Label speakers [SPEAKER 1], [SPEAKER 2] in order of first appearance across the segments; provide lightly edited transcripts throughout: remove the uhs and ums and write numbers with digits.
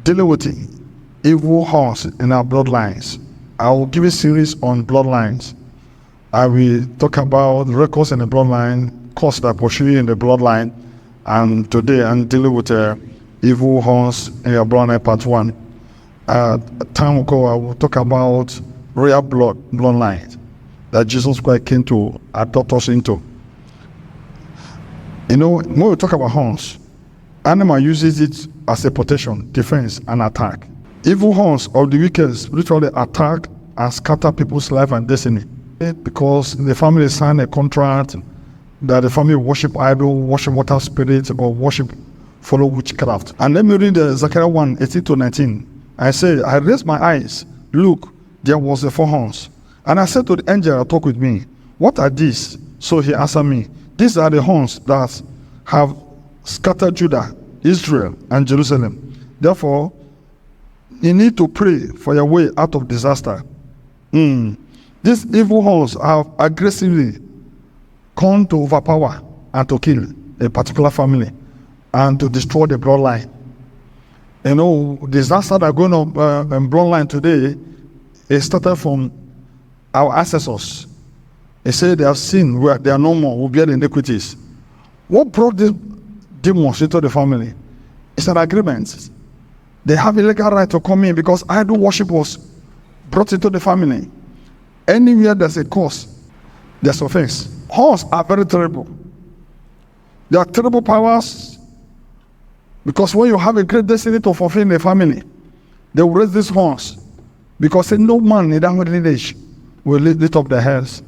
[SPEAKER 1] dealing with evil horns in our bloodlines. I will give a series on bloodlines. I will talk about records in the bloodline, causes that pursue in the bloodline, and today I'm dealing with evil horns in your bloodline, part 1. Time ago, I will talk about royal bloodline that Jesus Christ came to adopt us into. You know, when we talk about horns, animal uses it as a protection, defense, and attack. Evil horns of the wicked literally attack and scatter people's life and destiny, because the family signed a contract that the family worship idol, worship water spirit, or worship follow witchcraft. And let me read Zechariah 1:18-19. I say, I raised my eyes, look, there was the 4 horns. And I said to the angel that talked with me, what are these? So he answered me, these are the horns that have scattered Judah, Israel, and Jerusalem. Therefore, you need to pray for your way out of disaster. These evil horns have aggressively come to overpower and to kill a particular family and to destroy the bloodline. You know, disaster that are going on in bloodline today, it started from our ancestors. They say they have sinned, where they are no more, will bear the iniquities. What brought these demons into the family? It's an agreement. They have a legal right to come in because idol worship was brought into the family. Anywhere there's a cause, there's offense. Horns are very terrible. They are terrible powers, because when you have a great destiny to fulfill in the family, they will raise these horns, because no man in that lineage will lift up their heads.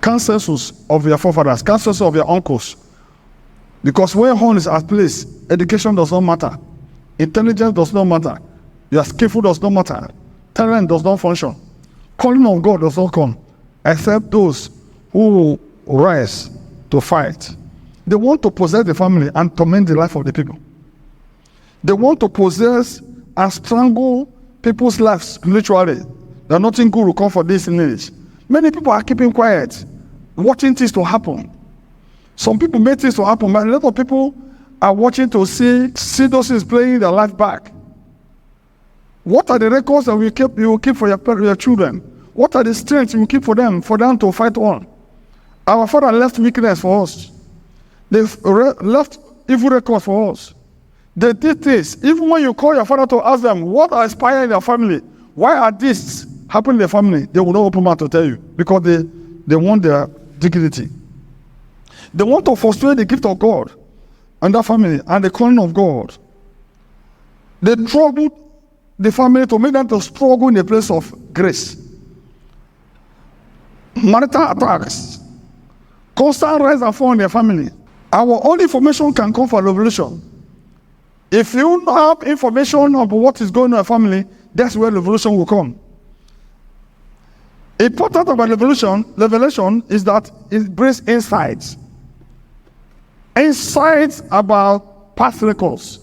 [SPEAKER 1] Consensus of your forefathers, consensus of your uncles. Because when horn is at place, education does not matter. Intelligence does not matter. Your skillful does not matter. Talent does not function. Calling of God does not come, except those who rise to fight. They want to possess the family and torment the life of the people. They want to possess and strangle people's lives spiritually. That nothing good will come for this lineage. Many people are keeping quiet, watching things to happen. Some people make things to happen, but a lot of people are watching to see those things playing their life back. What are the records that you will keep for your children? What are the strengths you will keep for them to fight on? Our father left weakness for us. They've left evil records for us. They did this. Even when you call your father to ask them, what are inspiring their family? Why are this happening in their family? They will not open mouth to tell you, because they want their dignity. They want to frustrate the gift of God and that family and the calling of God. They troubled the family to make them to struggle in a place of grace. Marital attacks, constant rise and fall in their family. Our own information can come from revelation. If you have information about what is going on in your family, that's where revelation will come. Important about revelation is that it brings insights. Insights about past records.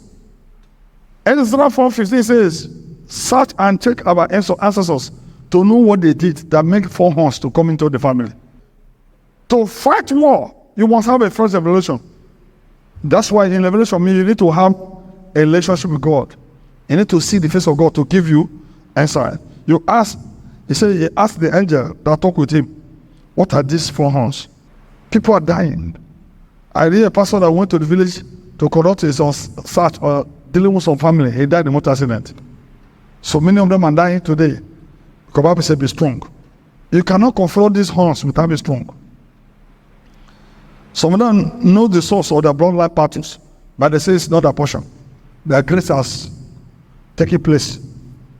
[SPEAKER 1] Ezra 4:15 says, search and check about ancestors to know what they did that make 4 horns to come into the family. To fight war, you must have a first revelation. That's why in revelation, you need to have a relationship with God. You need to see the face of God to give you insight. You ask, he asked the angel that talked with him, what are these 4 horns? People are dying. I read a pastor that went to the village to conduct his search or dealing with some family. He died in a motor accident. So many of them are dying today. Because the Bible said, be strong. You cannot confront these horns without being strong. Some of them know the source of their bloodline parties, but they say it's not a portion. Their grace has taken place.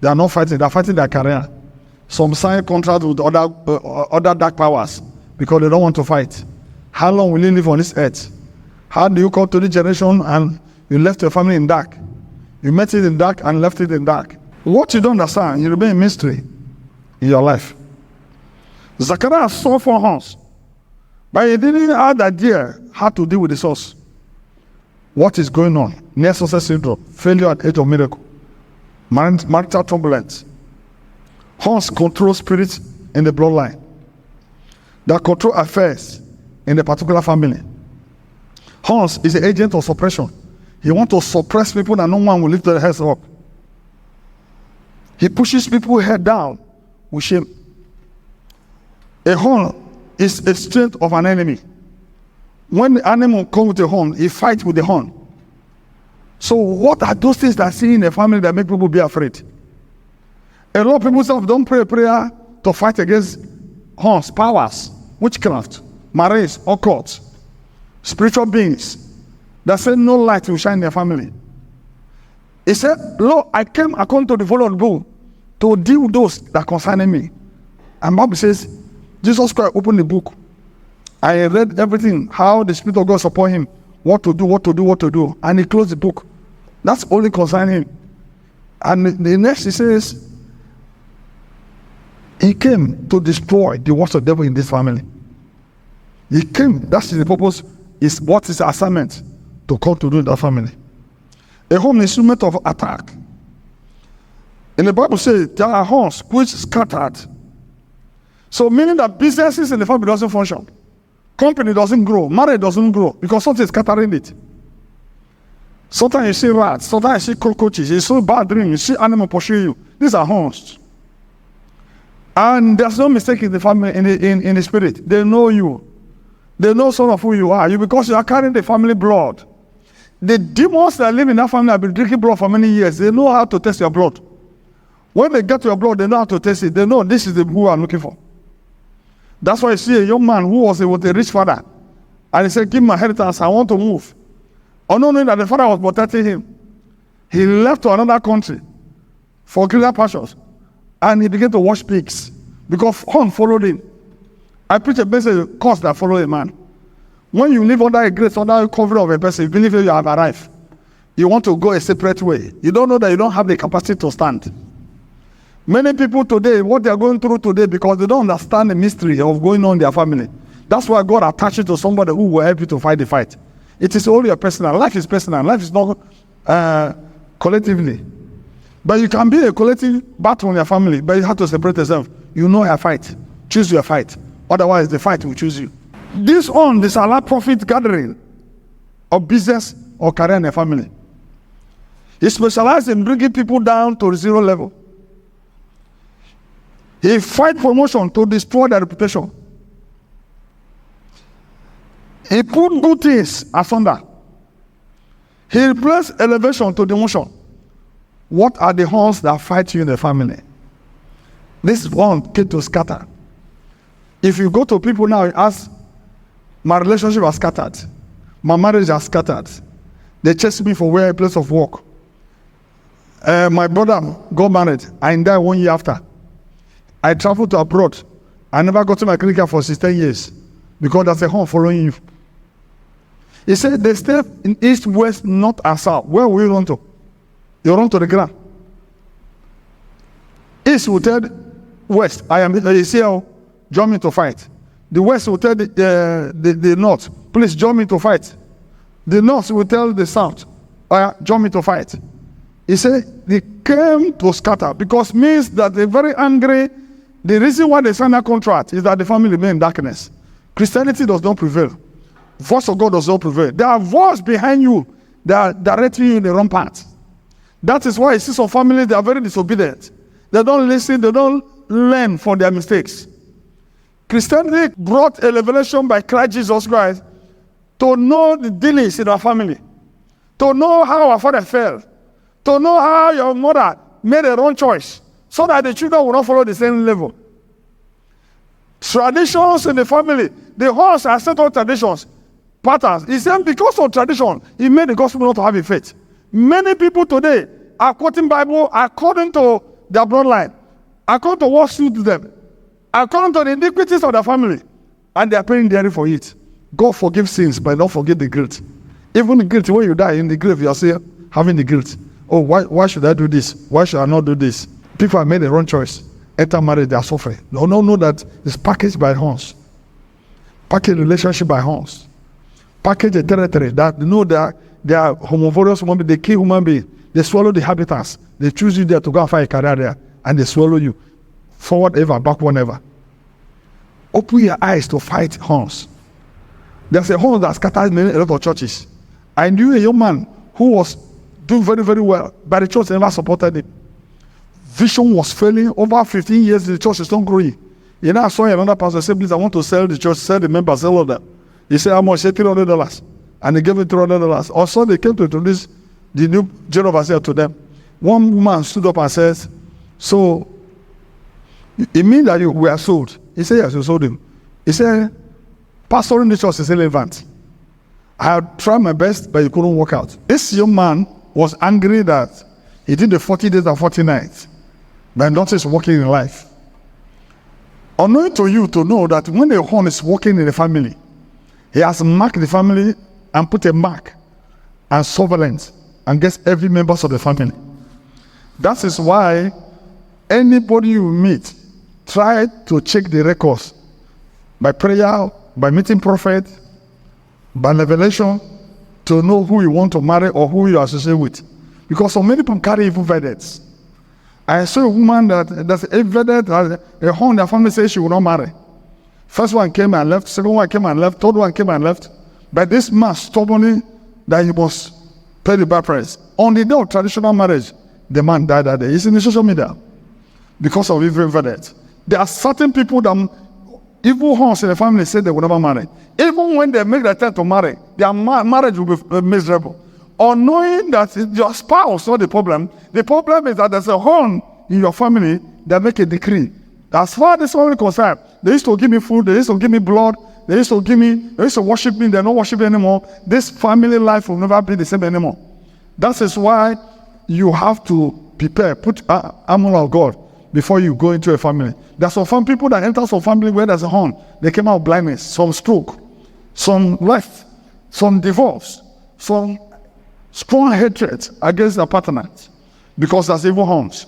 [SPEAKER 1] They are not fighting, they are fighting their career. Some sign contracts with other dark powers because they don't want to fight. How long will you live on this earth? How do you come to this generation and you left your family in dark? You met it in dark and left it in dark. What you don't understand, you remain a mystery in your life. Zechariah saw 4 horns, but he didn't have the idea how to deal with the source. What is going on? Near success syndrome, failure at age of miracle, marital turbulence. Horns control spirits in the bloodline that control affairs in a particular family. Horns is an agent of suppression. He wants to suppress people that no one will lift their heads up. He pushes people's head down with shame. A horn is a strength of an enemy. When the animal comes with a horn, he fights with the horn. So what are those things that I see in a family that make people be afraid? A lot of people say, don't pray a prayer to fight against horns, powers, witchcraft, marriage, occult, spiritual beings that say no light will shine in their family. He said, Lord, I came according to the volume of the book to deal with those that concern me. And Bible says, Jesus Christ opened the book. I read everything, how the Spirit of God support him, what to do, and he closed the book. That's only concerning him. And the next he says, he came to destroy the works of the devil in this family. He came, that's the purpose, is what is the assignment to come to do in that family. A home instrument of attack. And the Bible says there are horns which scattered. So meaning that businesses in the family doesn't function. Company doesn't grow, marriage doesn't grow because something is scattering it. Sometimes you see rats, sometimes you see cockroaches, you see bad dreams, you see animals pursue you. These are horns. And there's no mistake in the family, in the spirit. They know you. They know some of who you are. Because you are carrying the family blood. The demons that live in that family have been drinking blood for many years. They know how to test your blood. When they get to your blood, they know how to test it. They know this is who I'm looking for. That's why you see a young man who was with a rich father. And he said, give me my inheritance, I want to move. Unknowing that the father was protecting him. He left to another country for greener pastures. And he began to watch pigs. Because horn followed him. I preach a message, cause that follow a man. When you live under a grace, under a covering of a person, you believe you have arrived. You want to go a separate way. You don't know that you don't have the capacity to stand. Many people today, what they are going through today, because they don't understand the mystery of going on in their family. That's why God attached you to somebody who will help you to fight the fight. It is only your personal. Life is personal. Life is not collectively. But you can be a collective battle in your family, but you have to separate yourself. You know your fight. Choose your fight. Otherwise, the fight will choose you. This allow profit gathering of business or career in a family. He specializes in bringing people down to zero level. He fight promotion to destroy their reputation. He put good things asunder. He replaced elevation to demotion. What are the horns that fight you in the family? This one came to scatter. If you go to people now and ask, my relationship has scattered. My marriage has scattered. They chased me for a place of work. My brother got married and died 1 year after. I traveled to abroad. I never got to my clinic for 16 years because there's a horn following you. He said, they step in east, west, north, and south. Where will you run to? You run to the ground. East will tell west, I am here, join me to fight. The west will tell the north, please join me to fight. The north will tell the south, join me to fight. He said, they came to scatter because means that they're very angry. The reason why they signed that contract is that the family remain in darkness. Christianity does not prevail. Voice of God does not prevail. There are voices behind you that are directing you in the wrong path. That is why you see some families, they are very disobedient. They don't listen, they don't learn from their mistakes. Christianity brought a revelation by Christ Jesus Christ to know the dealings in our family, to know how our father fell, to know how your mother made a wrong choice, so that the children will not follow the same level. Traditions in the family, the horse are set on traditions, patterns. He said because of tradition, he made the gospel not to have a faith. Many people today are quoting Bible according to their bloodline, according to what suits them, according to the iniquities of their family, and they are paying dearly for it. God forgives sins, but not forget the guilt. Even the guilt, when you die in the grave, you are still having the guilt. Oh, why should I do this? Why should I not do this? People have made the wrong choice. Enter marriage, they are suffering. No, know that it's packaged by horns. Package relationship by horns. Package a territory that you know that they are homophobous human beings, they kill human beings. They swallow the habitats. They choose you there to go and find a career there, and they swallow you. Forward ever, backward never. Open your eyes to fight horns. There's a horn that scatters a lot of churches. I knew a young man who was doing very, very well, but the church never supported him. Vision was failing. Over 15 years, the church is not growing. You know, I saw another pastor say, please, I want to sell the church, sell the members, sell all of them. He said, how much? He said, $300. And they gave him $300. Also, they came to introduce the new general overseer to them. One woman stood up and says, so, it means that we are sold. He said, yes, you sold him. He said, pastoring the church is irrelevant. I had tried my best, but it couldn't work out. This young man was angry that he did the 40 days and 40 nights, but nothing is working in life. Unknown to you to know that when the horn is working in the family, he has marked the family and put a mark and surveillance against every member of the family. That is why anybody you meet, try to check the records by prayer, by meeting prophet, by revelation, to know who you want to marry or who you associate with. Because so many people carry evil verdicts. I saw a woman that's a verdict, a horn, their family says she will not marry. First one came and left, second one came and left, third one came and left. But this man stubbornly that he must pay the bride price. On the day of traditional marriage, the man died that day. It's in the social media because of evil verdict. There are certain people that evil horns in the family say they will never marry. Even when they make the attempt to marry, their marriage will be miserable. Or knowing that your spouse is not the problem is that there's a horn in your family that make a decree. As far as this family is concerned, they used to give me food, they used to give me blood, they used to worship me, they're not worshiping anymore. This family life will never be the same anymore. That is why you have to prepare, put armor of God before you go into a family. There's some people that enter some family where there's a horn. They came out blindness, some stroke, some life, some divorce, some strong hatred against their partners because there's evil horns.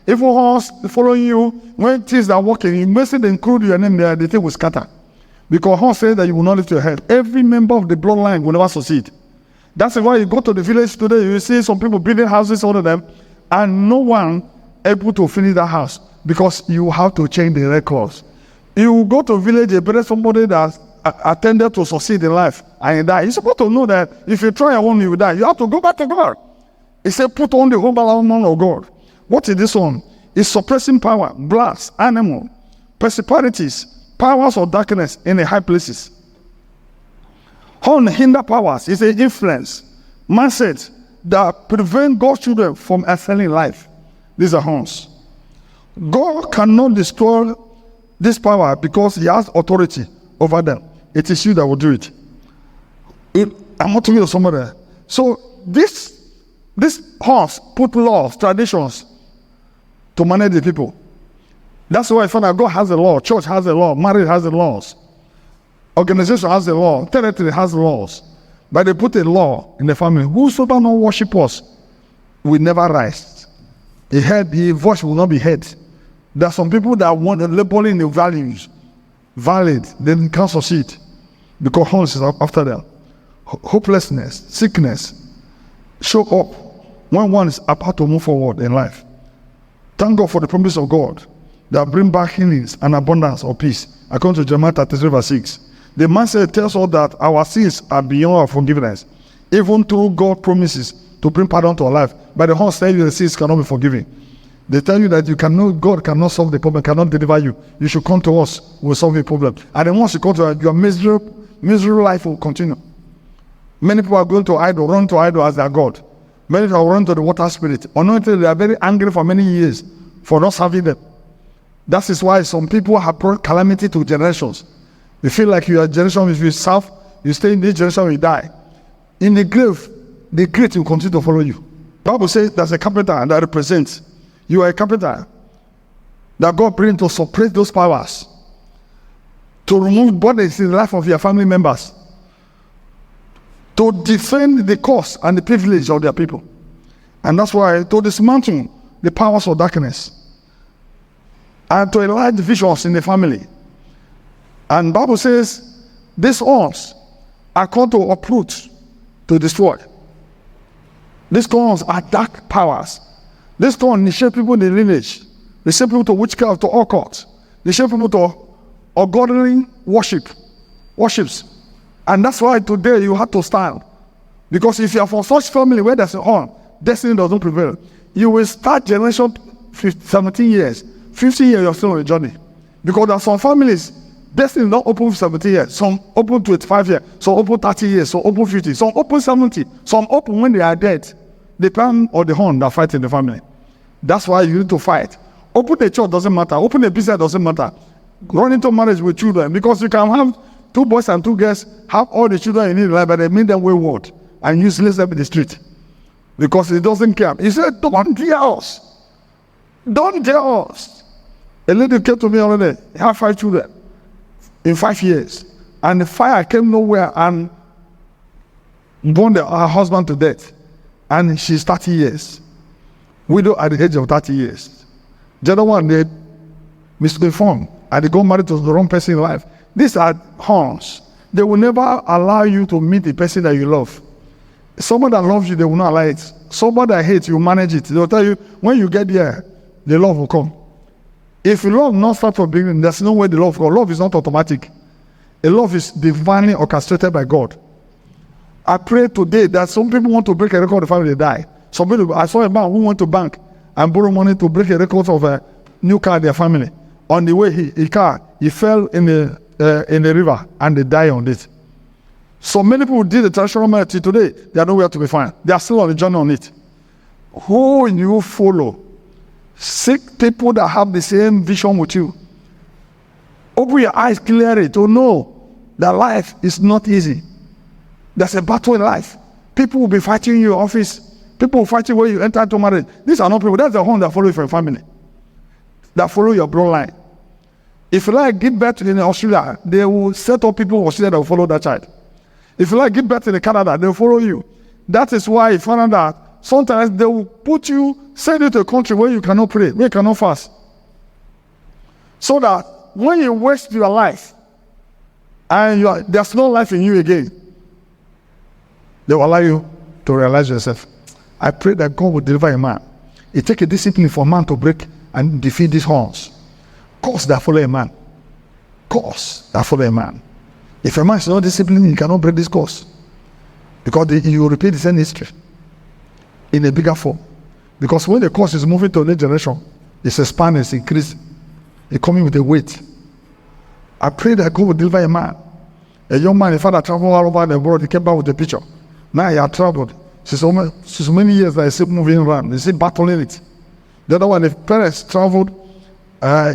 [SPEAKER 1] Evil horns following you when things are working. You mustn't include your name there, the thing will scatter. Because horns say that you will not lift your head. Every member of the bloodline will never succeed. That's why you go to the village today, you see some people building houses, all of them, and no one able to finish that house because you have to change the records. You go to a village, you bury somebody that attended to succeed in life and you die. You're supposed to know that if you try alone, you will die. You have to go back to God. He said, put on the whole armor of God. What is this one? It's suppressing power, blast, animal, principalities, powers of darkness in the high places. Horn hinder powers is an influence, mindset that prevent God's children from excelling life. These are horns. God cannot destroy this power because he has authority over them. It is you that will do it. I'm not talking to somebody. So this horns put laws, traditions to manage the people. That's why I found out God has a law, church has a law, marriage has the laws, organization has a law, territory has laws. But they put a law in the family. Whosoever not worship us will never rise. His voice will not be heard. There are some people that want to labeling the values valid, they can't succeed because horns is after them. Hopelessness, sickness show up when one is about to move forward in life. Thank God for the promise of God that bring back healings and abundance of peace. According to Jeremiah 33 verse 6. The mindset tells us that our sins are beyond our forgiveness, even through God promises to bring pardon to our life. But the horns tell you the sins cannot be forgiven. They tell you that God cannot solve the problem, cannot deliver you. You should come to us, we'll solve the problem. And then once you come to us, your miserable life will continue. Many people are going to idol, run to idol as their God. Many people run to the water spirit. Unknowingly, they are very angry for many years for not serving them. That is why some people have brought calamity to generations. You feel like you are a generation, if you serve, you stay in this generation, you die. In the grave, the great will continue to follow you. Bible says there's a carpenter that represents. You are a carpenter that God brings to suppress those powers, to remove burdens in the life of your family members, to defend the cause and the privilege of their people. And that's why to dismantle the powers of darkness and to enlarge the visions in the family. And Bible says these horns are called to uproot, to destroy. These horns are dark powers. These horns initiate people in the lineage. They send people to witchcraft, to occult. They send people to ungodly worships. And that's why today you have to stand Because if you are from such family where there's a horn, destiny doesn't prevail. You will start generation 17 years. 50 years, you're still on a journey. Because there are some families, destiny not open for 17 years. Some open 25 years. Some open 30 years. Some open 50. Some open 70. Some open when they are dead. The parent or the horn that fight in the family. That's why you need to fight. Open a church doesn't matter. Open a business doesn't matter. Run into marriage with children. Because you can have 2 boys and 2 girls, have all the children you need in life, but they make them wayward and useless them in the street. Because it doesn't care. He said, don't dare us. Don't dare us. A lady came to me already. He had 5 children in 5 years. And the fire came nowhere and burned her husband to death. And she's 30 years. Widow at the age of 30 years. The other one, they misinformed. And they got married to the wrong person in life. These are horns. They will never allow you to meet the person that you love. Someone that loves you, they will not allow it. Someone that hates you, manage it. They will tell you, when you get there, the love will come. If love not start from beginning, there's no way the love will come. Love is not automatic. A love is divinely orchestrated by God. I pray today that some people want to break a record before they die. Some people, I saw a man who went to bank and borrow money to break a record of a new car in their family. On the way, he fell in the river and they died on it. So many people did the traditional medicine today, they are nowhere to be found. They are still on the journey on it. Who you follow? Seek people that have the same vision with you. Open your eyes clearly to know that life is not easy. There's a battle in life. People will be fighting in your office. People will fight you when you enter into marriage. These are not people. That's the horn that follow you for your family. That follow your bloodline. If you like give birth in Australia, they will set up people in Australia that will follow that child. If you like give birth in Canada, they will follow you. That is why you find out that sometimes they will send you to a country where you cannot pray, where you cannot fast. So that when you waste your life and there's no life in you again, they will allow you to realize yourself. I pray that God will deliver a man. It takes a discipline for a man to break and defeat these horns. Cause that follow a man. Cause that follow a man. If a man is not disciplined, he cannot break this course. Because he will repeat the same history in a bigger form. Because when the course is moving to a new generation, it's expanding, it's increasing. It's coming with a weight. I pray that God will deliver a man. A young man, his father traveled all over the world, he came back with a picture. Now he had traveled. Since so many years that he's still moving around, he's still battling it. The other one, his parents traveled,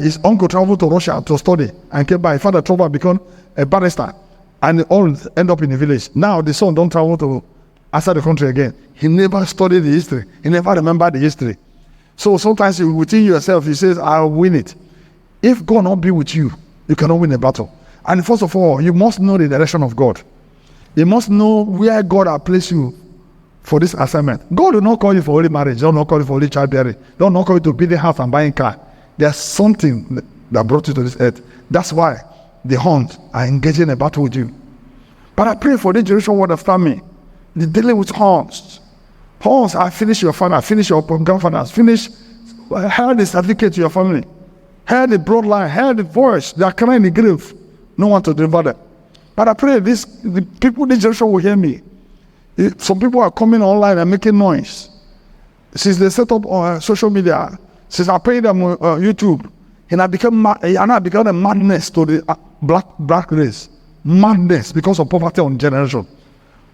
[SPEAKER 1] his uncle traveled to Russia to study and came back. His father traveled and became a barrister. And they all end up in the village. Now the son don't travel to outside the country again. He never studied the history. He never remembered the history. So sometimes within yourself, he says, I'll win it. If God not be with you, you cannot win a battle. And first of all, you must know the direction of God. You must know where God has placed you for this assignment. God will not call you for holy marriage. Don't not call you for holy childbearing. Don't not call you to build a house and buy a car. There's something that brought you to this earth. That's why the horns are engaging in a battle with you. But I pray for this generation word after me. They're dealing with horns. Horns, I finish your father, finish your grandfathers, finish, heard the certificate to your family, heard the bloodline, heard the voice. They are crying in the grave. No one to deliver them. But I pray the people, this generation will hear me. Some people are coming online and making noise. Since they set up social media, since I paid them YouTube, and I become a madness to the black race. Madness because of poverty on generation.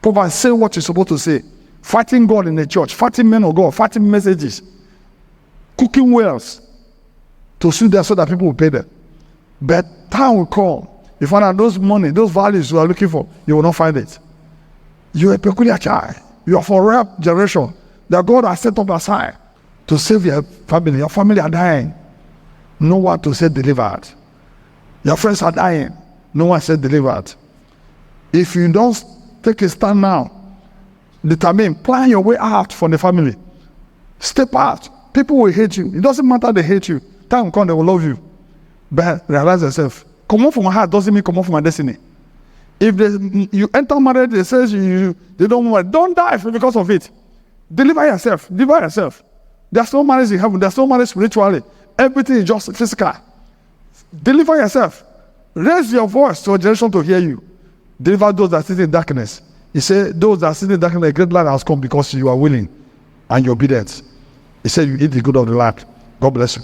[SPEAKER 1] Poverty, say what you're supposed to say. Fighting God in the church, fighting men of God, fighting messages, cooking wells to suit them so that people will pay them. But time will come. You find out those money, those values you are looking for, you will not find it. You are a peculiar child. You are for a rare generation that God has set up aside to save your family. Your family are dying. No one to say delivered. Your friends are dying. No one said delivered. If you don't take a stand now, determine, plan your way out from the family. Step out. People will hate you. It doesn't matter they hate you. Time will come, they will love you. But realize yourself. Come on from my heart doesn't mean come on from my destiny. If you enter marriage, they say they don't want, don't die because of it. Deliver yourself. Deliver yourself. There's no marriage in heaven. There's no marriage spiritually. Everything is just physical. Deliver yourself. Raise your voice to a generation to hear you. Deliver those that sit in darkness. He said, those that sit in darkness, a great light has come because you are willing and you're obedient. He said, you eat the good of the land. God bless you.